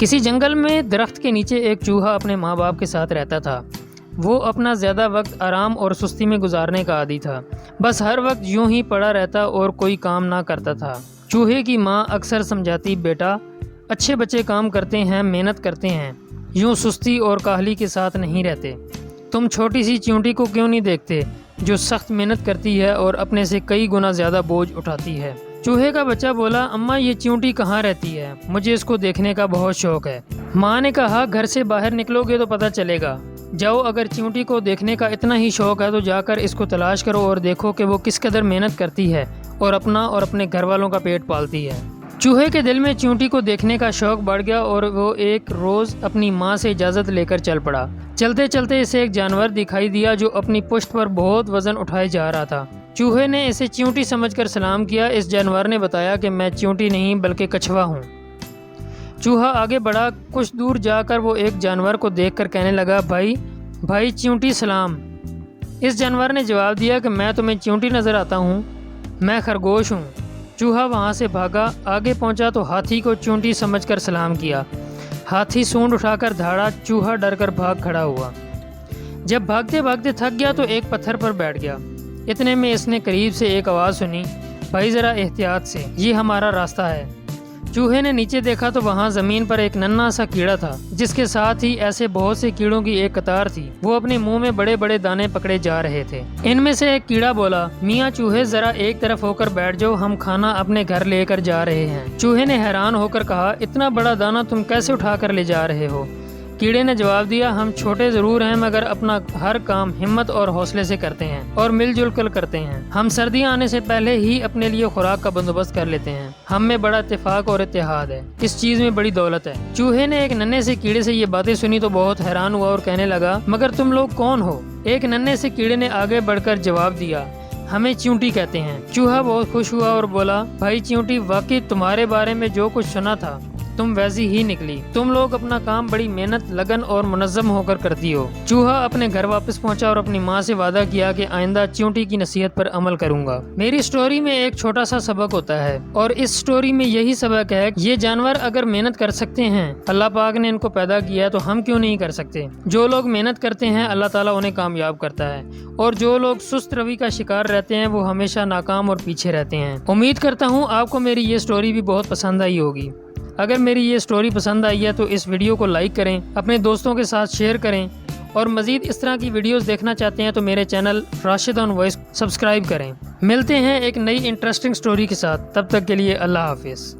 کسی جنگل میں درخت کے نیچے ایک چوہا اپنے ماں باپ کے ساتھ رہتا تھا۔ وہ اپنا زیادہ وقت آرام اور سستی میں گزارنے کا عادی تھا، بس ہر وقت یوں ہی پڑا رہتا اور کوئی کام نہ کرتا تھا۔ چوہے کی ماں اکثر سمجھاتی، بیٹا اچھے بچے کام کرتے ہیں، محنت کرتے ہیں، یوں سستی اور کاہلی کے ساتھ نہیں رہتے۔ تم چھوٹی سی چیونٹی کو کیوں نہیں دیکھتے جو سخت محنت کرتی ہے اور اپنے سے کئی گنا زیادہ بوجھ اٹھاتی ہے؟ چوہے کا بچہ بولا، اماں یہ چیونٹی کہاں رہتی ہے؟ مجھے اس کو دیکھنے کا بہت شوق ہے۔ ماں نے کہا، گھر سے باہر نکلو گے تو پتہ چلے گا۔ جاؤ، اگر چیونٹی کو دیکھنے کا اتنا ہی شوق ہے تو جا کر اس کو تلاش کرو اور دیکھو کہ وہ کس قدر محنت کرتی ہے اور اپنا اور اپنے گھر والوں کا پیٹ پالتی ہے۔ چوہے کے دل میں چیونٹی کو دیکھنے کا شوق بڑھ گیا اور وہ ایک روز اپنی ماں سے اجازت لے کر چل پڑا۔ چلتے چلتے اسے ایک جانور دکھائی دیا جو اپنی پشت پر بہت وزن اٹھائے جا رہا تھا۔ چوہے نے اسے چیونٹی سمجھ کر سلام کیا۔ اس جانور نے بتایا کہ میں چیونٹی نہیں بلکہ کچھوا ہوں۔ چوہا آگے بڑھا، کچھ دور جا کر وہ ایک جانور کو دیکھ کر کہنے لگا، بھائی چیونٹی سلام۔ اس جانور نے جواب دیا کہ میں تمہیں چیونٹی نظر آتا ہوں، میں خرگوش ہوں۔ چوہا وہاں سے بھاگا، آگے پہنچا تو ہاتھی کو چیونٹی سمجھ کر سلام کیا۔ ہاتھی سونڈ اٹھا کر دھاڑا، چوہا ڈر کر بھاگ کھڑا ہوا۔ جب بھاگتے بھاگتے تھک گیا تو ایک پتھر پر بیٹھ گیا۔ اتنے میں اس نے قریب سے ایک آواز سنی، بھائی ذرا احتیاط سے، یہ ہمارا راستہ ہے۔ چوہے نے نیچے دیکھا تو وہاں زمین پر ایک ننھا سا کیڑا تھا، جس کے ساتھ ہی ایسے بہت سے کیڑوں کی ایک قطار تھی۔ وہ اپنے منہ میں بڑے بڑے دانے پکڑے جا رہے تھے۔ ان میں سے ایک کیڑا بولا، میاں چوہے ذرا ایک طرف ہو کر بیٹھ جاؤ، ہم کھانا اپنے گھر لے کر جا رہے ہیں۔ چوہے نے حیران ہو کر کہا، اتنا بڑا دانہ تم کیسے اٹھا کر لے جا رہے ہو؟ کیڑے نے جواب دیا، ہم چھوٹے ضرور ہیں مگر اپنا ہر کام ہمت اور حوصلے سے کرتے ہیں اور مل جل کر کرتے ہیں۔ ہم سردیاں آنے سے پہلے ہی اپنے لیے خوراک کا بندوبست کر لیتے ہیں۔ ہم میں بڑا اتفاق اور اتحاد ہے، اس چیز میں بڑی دولت ہے۔ چوہے نے ایک ننھے سے کیڑے سے یہ باتیں سنی تو بہت حیران ہوا اور کہنے لگا، مگر تم لوگ کون ہو؟ ایک ننھے سے کیڑے نے آگے بڑھ کر جواب دیا، ہمیں چیونٹی کہتے ہیں۔ چوہا بہت خوش ہوا اور بولا، بھائی چیونٹی، واقعی تمہارے بارے میں جو کچھ سنا تھا تم ویسی ہی نکلی۔ تم لوگ اپنا کام بڑی محنت، لگن اور منظم ہو کر کرتی ہو۔ چوہا اپنے گھر واپس پہنچا اور اپنی ماں سے وعدہ کیا کہ آئندہ چیونٹی کی نصیحت پر عمل کروں گا۔ میری سٹوری میں ایک چھوٹا سا سبق ہوتا ہے اور اس سٹوری میں یہی سبق ہے کہ یہ جانور اگر محنت کر سکتے ہیں، اللہ پاک نے ان کو پیدا کیا ہے، تو ہم کیوں نہیں کر سکتے؟ جو لوگ محنت کرتے ہیں اللہ تعالیٰ انہیں کامیاب کرتا ہے، اور جو لوگ سست روی کا شکار رہتے ہیں وہ ہمیشہ ناکام اور پیچھے رہتے ہیں۔ امید کرتا ہوں آپ کو میری یہ سٹوری بھی بہت پسند آئی ہوگی۔ اگر میری یہ سٹوری پسند آئی ہے تو اس ویڈیو کو لائک کریں، اپنے دوستوں کے ساتھ شیئر کریں، اور مزید اس طرح کی ویڈیوز دیکھنا چاہتے ہیں تو میرے چینل راشد آن وائس سبسکرائب کریں۔ ملتے ہیں ایک نئی انٹرسٹنگ سٹوری کے ساتھ، تب تک کے لیے اللہ حافظ۔